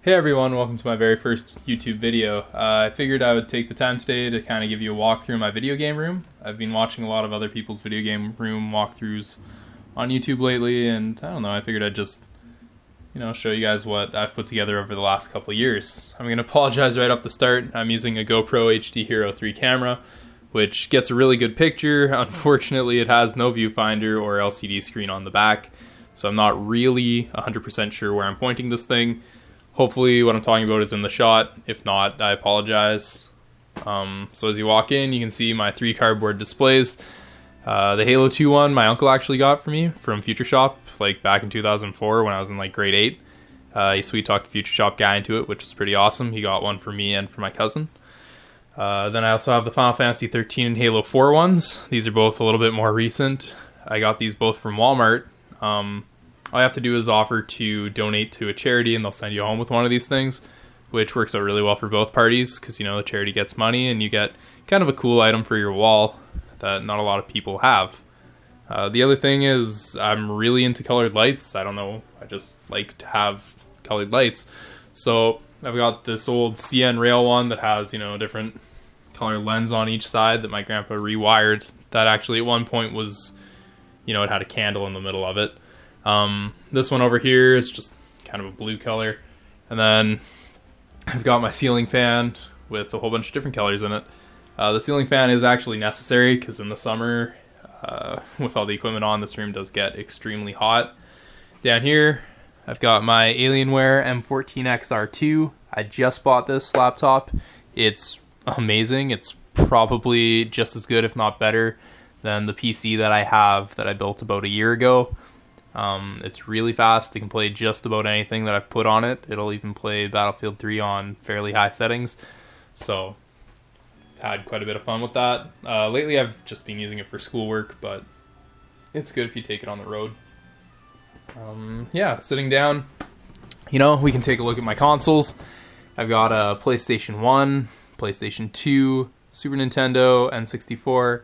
Hey everyone, welcome to my very first YouTube video. I figured I would take the time today to kind of give you a walkthrough of my video game room. I've been watching a lot of other people's video game room walkthroughs on YouTube lately, and I don't know, I figured I'd just, show you guys what I've put together over the last couple of years. I'm going to apologize right off the start. I'm using a GoPro HD Hero 3 camera, which gets a really good picture. Unfortunately, it has no viewfinder or LCD screen on the back, so I'm not really 100% sure where I'm pointing this thing. Hopefully what I'm talking about is in the shot. If not, I apologize. So as you walk in, you can see my 3 cardboard displays. The Halo 2 one my uncle actually got for me from Future Shop, like back in 2004 when I was in like grade 8. He sweet talked the Future Shop guy into it, which was pretty awesome. He got one for me and for my cousin. Then I also have the Final Fantasy 13 and Halo 4 ones. These are both a little bit more recent. I got these both from Walmart. All you have to do is offer to donate to a charity and they'll send you home with one of these things, which works out really well for both parties because, the charity gets money and you get kind of a cool item for your wall that not a lot of people have. The other thing is I'm really into colored lights. I don't know, I just like to have colored lights. So I've got this old CN rail one that has, a different color lens on each side that my grandpa rewired that actually at one point was, it had a candle in the middle of it. This one over here is just kind of a blue color, and then I've got my ceiling fan with a whole bunch of different colors in it. The ceiling fan is actually necessary because in the summer, with all the equipment on, this room does get extremely hot. Down here, I've got my Alienware M14XR2. I just bought this laptop. It's amazing. It's probably just as good, if not better, than the PC that I have that I built about a year ago. It's really fast. It can play just about anything that I've put on it. It'll even play Battlefield 3 on fairly high settings. So, had quite a bit of fun with that. Lately I've just been using it for schoolwork, but it's good if you take it on the road. Yeah, sitting down, we can take a look at my consoles. I've got a PlayStation 1, PlayStation 2, Super Nintendo, N64,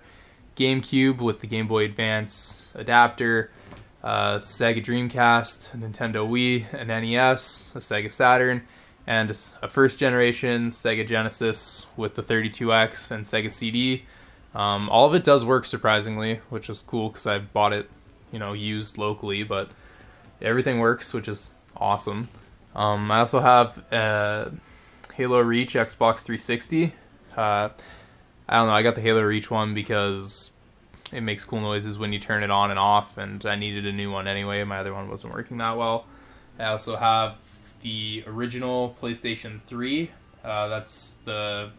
GameCube with the Game Boy Advance adapter, Sega Dreamcast, a Nintendo Wii, an NES, a Sega Saturn, and a first generation Sega Genesis with the 32X and Sega CD. All of it does work surprisingly, which is cool because I bought it, used locally, but everything works, which is awesome. I also have a Halo Reach Xbox 360. I don't know, I got the Halo Reach one because it makes cool noises when you turn it on and off, and I needed a new one anyway. My other one wasn't working that well. I also have the original PlayStation 3. That's the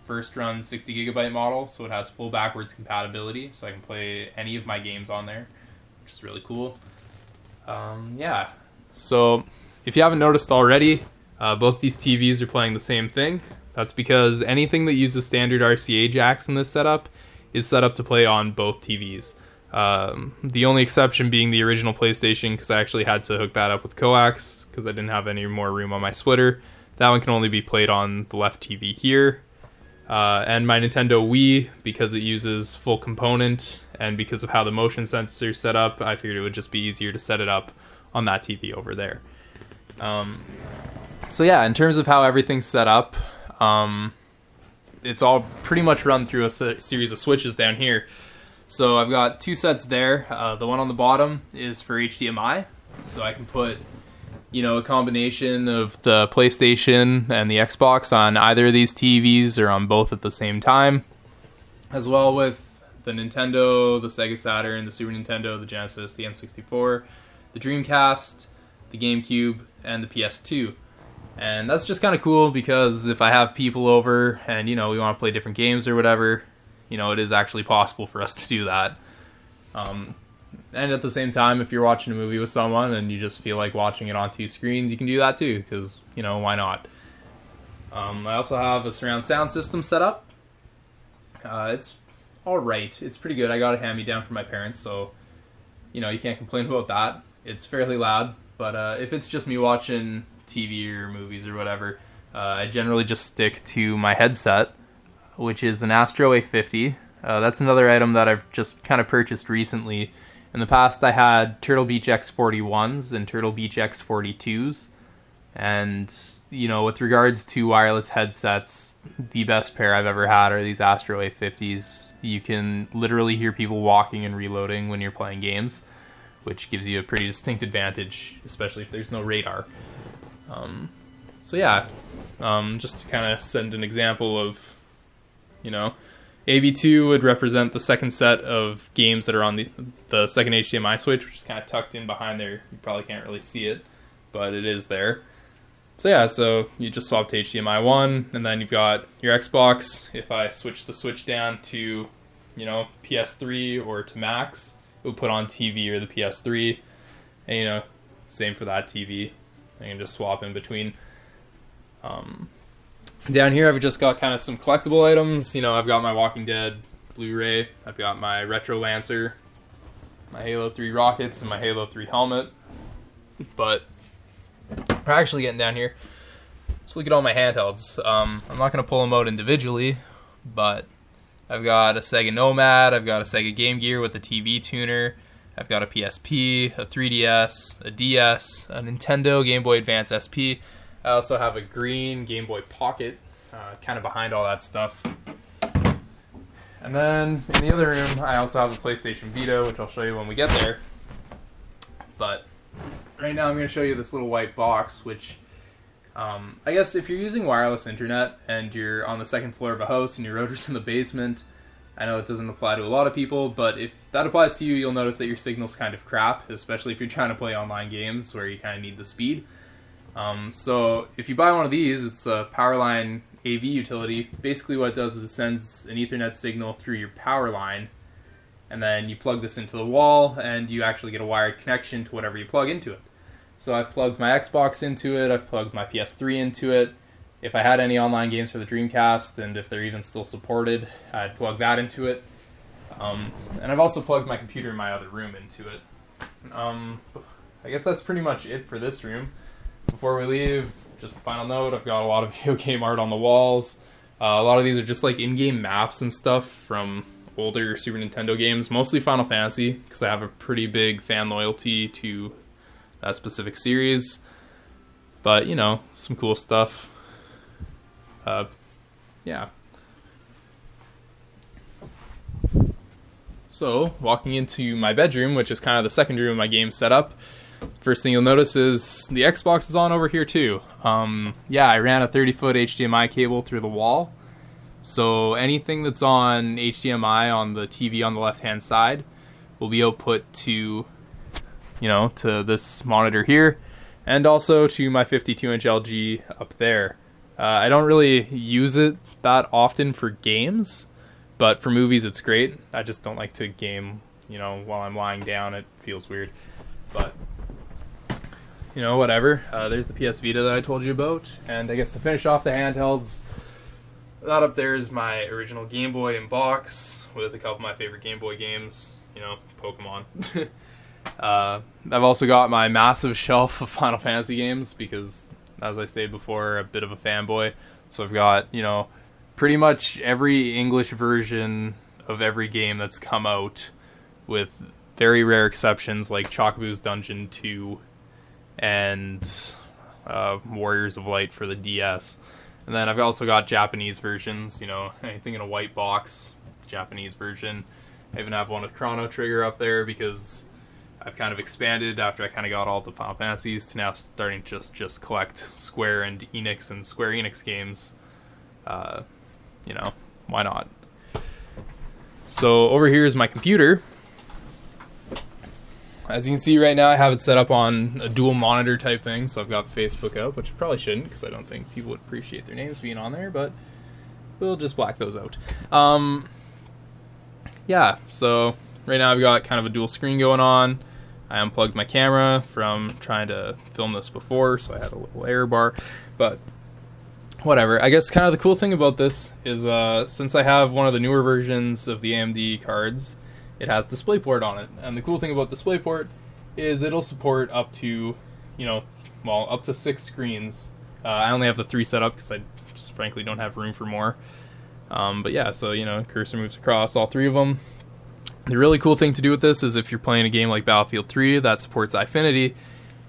first run 60GB model, so it has full backwards compatibility, so I can play any of my games on there, which is really cool. Yeah, so if you haven't noticed already, both these TVs are playing the same thing. That's because anything that uses standard RCA jacks in this setup is set up to play on both TVs. The only exception being the original PlayStation, because I actually had to hook that up with coax because I didn't have any more room on my splitter. That one can only be played on the left TV here. And my Nintendo Wii, because it uses full component and because of how the motion sensor is set up, I figured it would just be easier to set it up on that TV over there. So yeah, in terms of how everything's set up, it's all pretty much run through a series of switches down here. So I've got 2 sets there. The one on the bottom is for HDMI, so I can put, a combination of the PlayStation and the Xbox on either of these TVs or on both at the same time, as well with the Nintendo, the Sega Saturn, the Super Nintendo, the Genesis, the N64, the Dreamcast, the GameCube, and the PS2. And that's just kind of cool because if I have people over and, we want to play different games or whatever, it is actually possible for us to do that. And at the same time, if you're watching a movie with someone and you just feel like watching it on 2 screens, you can do that too, because, why not? I also have a surround sound system set up. It's alright. It's pretty good. I got a hand-me-down from my parents, so, you can't complain about that. It's fairly loud, but if it's just me watching TV or movies or whatever, I generally just stick to my headset, which is an Astro A50. That's another item that I've just kind of purchased recently. In the past I had Turtle Beach X41s and Turtle Beach X42s. And, you know, with regards to wireless headsets, the best pair I've ever had are these Astro A50s. You can literally hear people walking and reloading when you're playing games, which gives you a pretty distinct advantage, especially if there's no radar. So yeah, just to kind of send an example of, you know, AV2 would represent the second set of games that are on the second HDMI switch, which is kind of tucked in behind there. You probably can't really see it, but it is there. So yeah, so you just swap to HDMI 1, and then you've got your Xbox. If I switch the switch down to, you know, PS3 or to Max, it will put on TV or the PS3, and, you know, same for that TV. I can just swap in between. Down here I've just got kind of some collectible items. You know, I've got my Walking Dead Blu-ray, I've got my Retro Lancer, my Halo 3 rockets, and my Halo 3 helmet. But we're actually getting down here. Just look at all my handhelds. I'm not going to pull them out individually, but I've got a Sega Nomad, I've got a Sega Game Gear with a TV tuner, I've got a PSP, a 3DS, a DS, a Nintendo Game Boy Advance SP. I also have a green Game Boy Pocket, kind of behind all that stuff. And then in the other room, I also have a PlayStation Vita, which I'll show you when we get there. But right now I'm going to show you this little white box, which I guess if you're using wireless internet and you're on the second floor of a house and your router's in the basement, I know it doesn't apply to a lot of people, but if that applies to you, you'll notice that your signal's kind of crap, especially if you're trying to play online games where you kind of need the speed. So if you buy one of these, it's a Powerline AV utility. Basically what it does is it sends an Ethernet signal through your power line, and then you plug this into the wall, and you actually get a wired connection to whatever you plug into it. So I've plugged my Xbox into it, I've plugged my PS3 into it. If I had any online games for the Dreamcast, and if they're even still supported, I'd plug that into it. And I've also plugged my computer in my other room into it. I guess that's pretty much it for this room. Before we leave, just a final note, I've got a lot of video game art on the walls. A lot of these are just like in-game maps and stuff from older Super Nintendo games, mostly Final Fantasy, because I have a pretty big fan loyalty to that specific series. But, you know, some cool stuff. Yeah. So, walking into my bedroom, which is kind of the second room my game's set up, first thing you'll notice is the Xbox is on over here too. Yeah, I ran a 30-foot HDMI cable through the wall. So anything that's on HDMI on the TV on the left-hand side will be output to, you know, to this monitor here, and also to my 52-inch LG up there. I don't really use it that often for games, but for movies it's great. I just don't like to game, you know, while I'm lying down. It feels weird. But, you know, whatever. There's the PS Vita that I told you about. And I guess to finish off the handhelds, that up there is my original Game Boy in box with a couple of my favorite Game Boy games. You know, Pokemon. I've also got my massive shelf of Final Fantasy games because, as I stated before, a bit of a fanboy. So I've got, you know, pretty much every English version of every game that's come out, with very rare exceptions like Chocobo's Dungeon 2 and Warriors of Light for the DS. And then I've also got Japanese versions, you know, anything in a white box, Japanese version. I even have one with Chrono Trigger up there because I've kind of expanded after I kind of got all the Final Fantasies to now starting to just collect Square and Enix and Square-enix games. You know, why not? So over here is my computer. As you can see right now, I have it set up on a dual monitor type thing, so I've got Facebook out, which I probably shouldn't because I don't think people would appreciate their names being on there, but we'll just black those out. Yeah, so right now I've got kind of a dual screen going on. I unplugged my camera from trying to film this before, so I had a little error bar, but whatever. I guess kind of the cool thing about this is since I have one of the newer versions of the AMD cards, it has DisplayPort on it. And the cool thing about DisplayPort is it'll support up to, you know, well, up to 6 screens. I only have the 3 set up because I just frankly don't have room for more. But yeah, so, you know, cursor moves across all 3 of them. The really cool thing to do with this is if you're playing a game like Battlefield 3 that supports Eyefinity,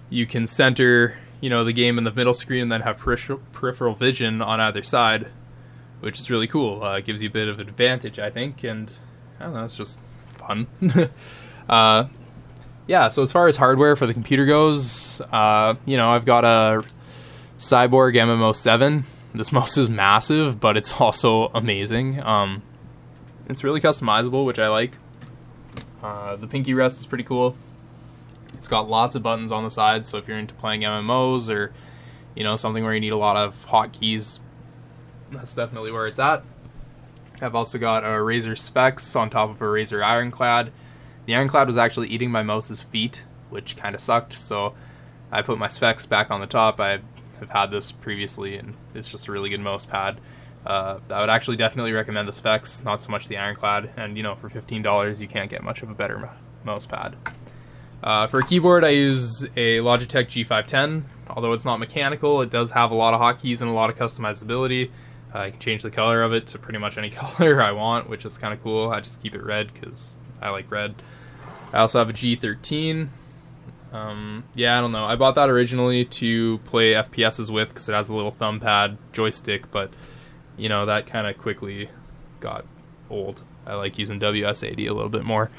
you can center, the game in the middle screen and then have peripheral vision on either side, which is really cool. It gives you a bit of an advantage, I think, and I don't know, it's just fun. Yeah, so as far as hardware for the computer goes, I've got a Cyborg MMO7. This mouse is massive, but it's also amazing. It's really customizable, which I like. The pinky rest is pretty cool. It's got lots of buttons on the side, so if you're into playing MMOs or, something where you need a lot of hotkeys, that's definitely where it's at. I've also got a Razer Specs on top of a Razer Ironclad. The Ironclad was actually eating my mouse's feet, which kind of sucked, so I put my Specs back on the top. I have had this previously, and it's just a really good mouse pad. I would actually definitely recommend the Specs, not so much the Ironclad, and for $15 you can't get much of a better mouse pad. For a keyboard I use a Logitech G510. Although it's not mechanical, it does have a lot of hotkeys and a lot of customizability. I can change the color of it to pretty much any color I want, which is kind of cool. I just keep it red because I like red. I also have a G13. Yeah, I don't know. I bought that originally to play FPSs with because it has a little thumb pad joystick, but that kind of quickly got old. I like using WS80 a little bit more.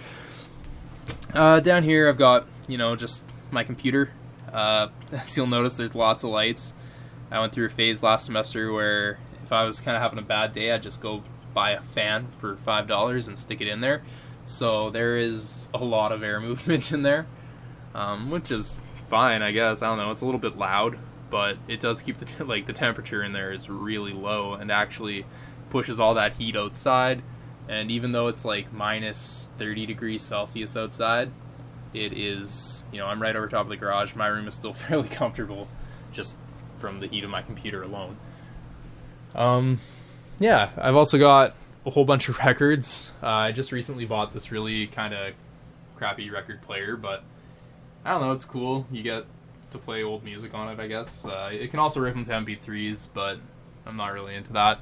Down here I've got, just my computer. As you'll notice, there's lots of lights. I went through a phase last semester where if I was kind of having a bad day, I'd just go buy a fan for $5 and stick it in there. So there is a lot of air movement in there, which is fine, I guess. I don't know, it's a little bit loud, but it does keep the temperature in there is really low and actually pushes all that heat outside. And even though it's like minus 30 degrees Celsius outside, it is, I'm right over top of the garage. My room is still fairly comfortable just from the heat of my computer alone. Yeah, I've also got a whole bunch of records. I just recently bought this really kind of crappy record player, but I don't know, it's cool. You get to play old music on it, I guess. It can also rip them to MP3s, but I'm not really into that.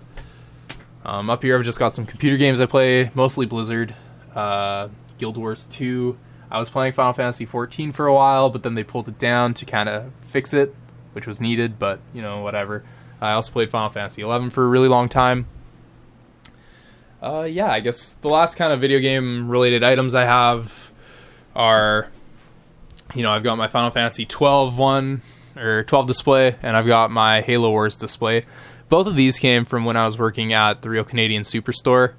Up here I've just got some computer games I play, mostly Blizzard. Guild Wars 2. I was playing Final Fantasy 14 for a while, but then they pulled it down to kind of fix it, which was needed, but, whatever. I also played Final Fantasy 11 for a really long time. Yeah, I guess the last kind of video game related items I have are, I've got my Final Fantasy 12 12 display, and I've got my Halo Wars display. Both of these came from when I was working at the Real Canadian Superstore.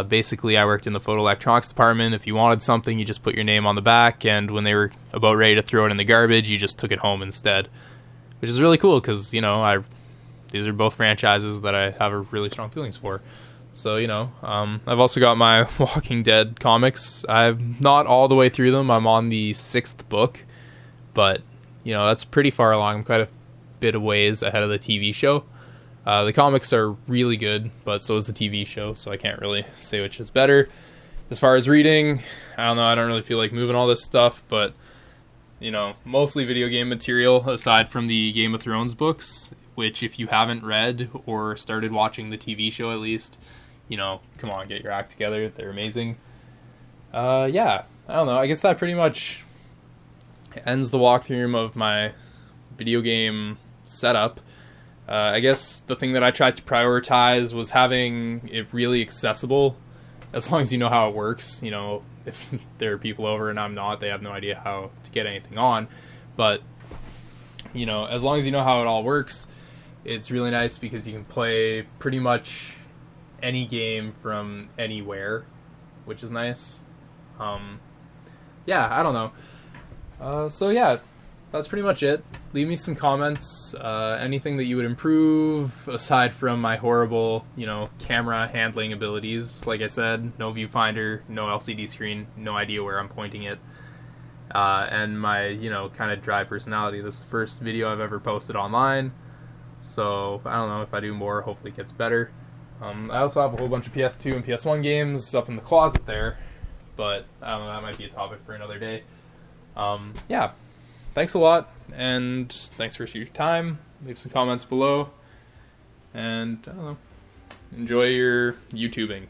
Basically, I worked in the photo electronics department. If you wanted something, you just put your name on the back, and when they were about ready to throw it in the garbage, you just took it home instead. Which is really cool, because, these are both franchises that I have really strong feelings for. So, I've also got my Walking Dead comics. I'm not all the way through them. I'm on the 6th book, but, that's pretty far along. I'm quite a bit of ways ahead of the TV show. The comics are really good, but so is the TV show, so I can't really say which is better. As far as reading, I don't know, I don't really feel like moving all this stuff, but, mostly video game material, aside from the Game of Thrones books, which if you haven't read or started watching the TV show at least, come on, get your act together, they're amazing. Yeah, I don't know, I guess that pretty much ends the walkthrough of my video game setup. I guess the thing that I tried to prioritize was having it really accessible, as long as you know how it works. If there are people over and I'm not, they have no idea how to get anything on. But, as long as you know how it all works, it's really nice because you can play pretty much any game from anywhere, which is nice. Yeah, I don't know. So yeah, that's pretty much it. Leave me some comments, anything that you would improve, aside from my horrible, camera handling abilities. Like I said, no viewfinder, no LCD screen, no idea where I'm pointing it. And my, kind of dry personality. This is the first video I've ever posted online, so I don't know, if I do more, hopefully it gets better. I also have a whole bunch of PS2 and PS1 games up in the closet there, but I don't know, that might be a topic for another day. Yeah. Thanks a lot, and thanks for your time. Leave some comments below, and I don't know, enjoy your YouTubing.